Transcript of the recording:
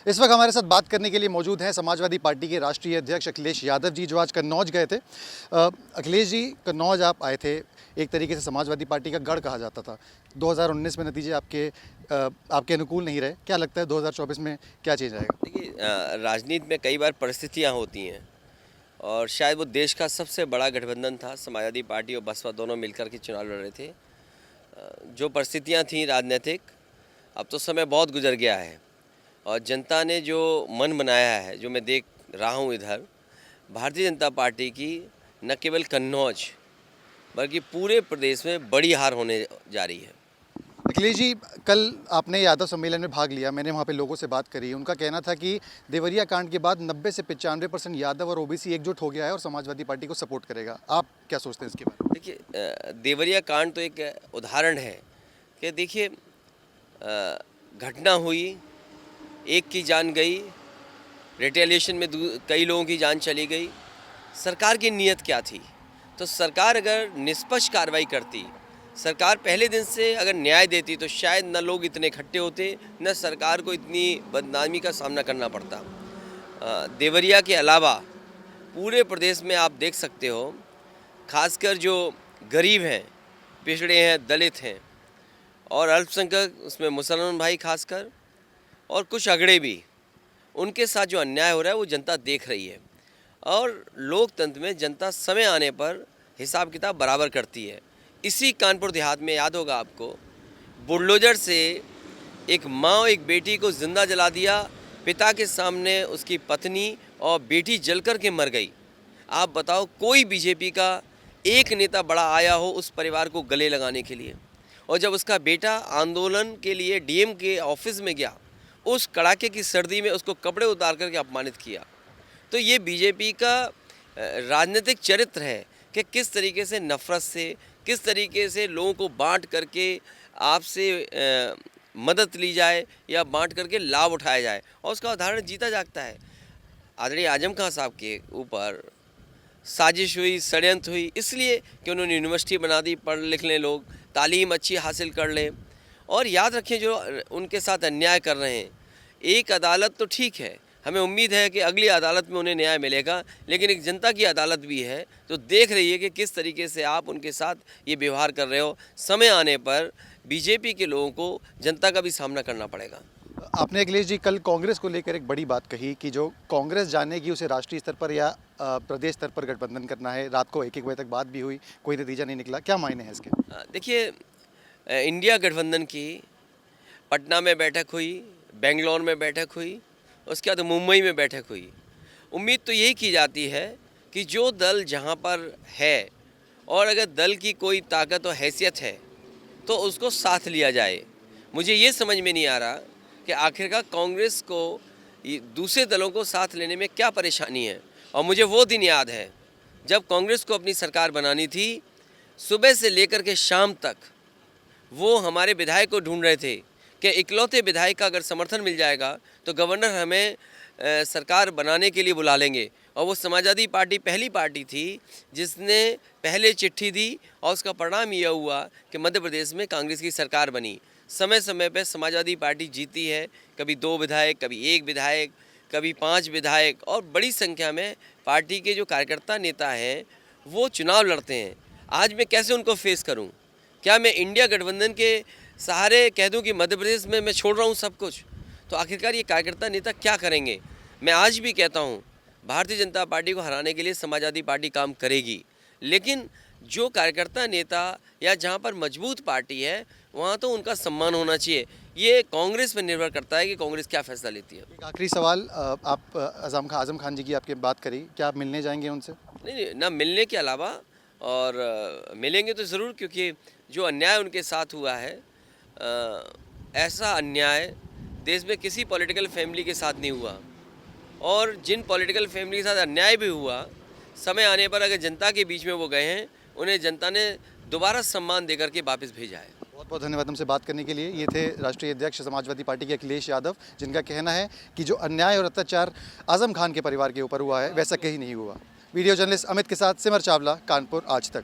इस वक्त हमारे साथ बात करने के लिए मौजूद हैं समाजवादी पार्टी के राष्ट्रीय अध्यक्ष अखिलेश यादव जी, जो आज कन्नौज गए थे। अखिलेश जी, कन्नौज आप आए थे, एक तरीके से समाजवादी पार्टी का गढ़ कहा जाता था। 2019 में नतीजे आपके अनुकूल नहीं रहे। क्या लगता है 2024 में क्या चेंज आएगा? देखिए, राजनीति में कई बार परिस्थितियां होती हैं और शायद वो देश का सबसे बड़ा गठबंधन था। समाजवादी पार्टी और बसपा दोनों मिलकर के चुनाव लड़ रहे थे। जो परिस्थितियां थीं राजनीतिक, अब तो समय बहुत गुजर गया है और जनता ने जो मन बनाया है, जो मैं देख रहा हूँ इधर, भारतीय जनता पार्टी की न केवल कन्नौज बल्कि पूरे प्रदेश में बड़ी हार होने जा रही है। अखिलेश जी, कल आपने यादव सम्मेलन में भाग लिया, मैंने वहाँ पे लोगों से बात करी। उनका कहना था कि देवरिया कांड के बाद 90 से 95% यादव और ओबीसी एकजुट हो गया है और समाजवादी पार्टी को सपोर्ट करेगा। आप क्या सोचते हैं इसके बारे में? देखिए, देवरिया कांड तो एक उदाहरण है कि देखिए, घटना हुई, एक की जान गई, रिटेलिएशन में कई लोगों की जान चली गई। सरकार की नीयत क्या थी? तो सरकार अगर निष्पक्ष कार्रवाई करती, सरकार पहले दिन से अगर न्याय देती, तो शायद न लोग इतने इकट्ठे होते, न सरकार को इतनी बदनामी का सामना करना पड़ता। देवरिया के अलावा पूरे प्रदेश में आप देख सकते हो, खासकर जो गरीब हैं, पिछड़े हैं, दलित हैं और अल्पसंख्यक, उसमें मुसलमान भाई खासकर, और कुछ अगड़े भी, उनके साथ जो अन्याय हो रहा है वो जनता देख रही है। और लोकतंत्र में जनता समय आने पर हिसाब किताब बराबर करती है। इसी कानपुर देहात में याद होगा आपको, बुलडोजर से एक माँ और एक बेटी को जिंदा जला दिया, पिता के सामने उसकी पत्नी और बेटी जलकर के मर गई। आप बताओ, कोई बीजेपी का एक नेता बड़ा आया हो उस परिवार को गले लगाने के लिए? और जब उसका बेटा आंदोलन के लिए डीएम के ऑफिस में गया, उस कड़ाके की सर्दी में उसको कपड़े उतार करके अपमानित किया। तो ये बीजेपी का राजनीतिक चरित्र है कि किस तरीके से नफरत से, किस तरीके से लोगों को बांट करके आपसे मदद ली जाए या बांट करके लाभ उठाया जाए, और उसका उदाहरण जीता जागता है। आदरणीय आजम खान साहब के ऊपर साजिश हुई, षड्यंत्र हुई, इसलिए कि उन्होंने यूनिवर्सिटी बना दी, पढ़ लिख लें लोग, तालीम अच्छी हासिल कर लें। और याद रखें, जो उनके साथ अन्याय कर रहे हैं, एक अदालत तो ठीक है, हमें उम्मीद है कि अगली अदालत में उन्हें न्याय मिलेगा, लेकिन एक जनता की अदालत भी है जो देख रही है कि किस तरीके से आप उनके साथ ये व्यवहार कर रहे हो। समय आने पर बीजेपी के लोगों को जनता का भी सामना करना पड़ेगा। आपने अखिलेश जी कल कांग्रेस को लेकर एक बड़ी बात कही कि जो कांग्रेस जानेगी उसे राष्ट्रीय स्तर पर या प्रदेश स्तर पर गठबंधन करना है। रात को 1-1 बजे तक बात भी हुई, कोई नतीजा नहीं निकला। क्या मायने हैं इसके? देखिए, इंडिया गठबंधन की पटना में बैठक हुई, बेंगलोर में बैठक हुई, उसके बाद मुंबई में बैठक हुई। उम्मीद तो यही की जाती है कि जो दल जहां पर है और अगर दल की कोई ताकत और हैसियत है तो उसको साथ लिया जाए। मुझे ये समझ में नहीं आ रहा कि आखिरकार कांग्रेस को दूसरे दलों को साथ लेने में क्या परेशानी है। और मुझे वो दिन याद है जब कांग्रेस को अपनी सरकार बनानी थी, सुबह से लेकर के शाम तक वो हमारे विधायक को ढूंढ रहे थे कि इकलौते विधायक का अगर समर्थन मिल जाएगा तो गवर्नर हमें सरकार बनाने के लिए बुला लेंगे। और वो समाजवादी पार्टी पहली पार्टी थी जिसने पहले चिट्ठी दी और उसका परिणाम यह हुआ कि मध्य प्रदेश में कांग्रेस की सरकार बनी। समय समय पर समाजवादी पार्टी जीती है, कभी 2 विधायक, कभी 1 विधायक, कभी 5 विधायक, और बड़ी संख्या में पार्टी के जो कार्यकर्ता नेता हैं वो चुनाव लड़ते हैं। आज मैं कैसे उनको फेस करूं? क्या मैं इंडिया गठबंधन के सहारे कह दूं कि मध्य प्रदेश में मैं छोड़ रहा हूं सब कुछ? तो आखिरकार ये कार्यकर्ता नेता क्या करेंगे? मैं आज भी कहता हूं, भारतीय जनता पार्टी को हराने के लिए समाजवादी पार्टी काम करेगी, लेकिन जो कार्यकर्ता नेता या जहां पर मजबूत पार्टी है वहां तो उनका सम्मान होना चाहिए। ये कांग्रेस पर निर्भर करता है कि कांग्रेस क्या फैसला लेती है। एक आखिरी सवाल, आप आजम खान जी की आपकी बात करी, क्या आप मिलने जाएंगे उनसे? नहीं, ना मिलने के अलावा, और मिलेंगे तो ज़रूर, क्योंकि जो अन्याय उनके साथ हुआ है, ऐसा अन्याय देश में किसी पॉलिटिकल फैमिली के साथ नहीं हुआ। और जिन पॉलिटिकल फैमिली के साथ अन्याय भी हुआ, समय आने पर अगर जनता के बीच में वो गए हैं, उन्हें जनता ने दोबारा सम्मान देकर के वापस भेजा है। बहुत बहुत धन्यवाद हमसे बात करने के लिए। ये थे राष्ट्रीय अध्यक्ष समाजवादी पार्टी के अखिलेश यादव, जिनका कहना है कि जो अन्याय और अत्याचार आजम खान के परिवार के ऊपर हुआ है वैसा कहीं नहीं हुआ। वीडियो जर्नलिस्ट अमित के साथ सिमर चावला, कानपुर आज तक।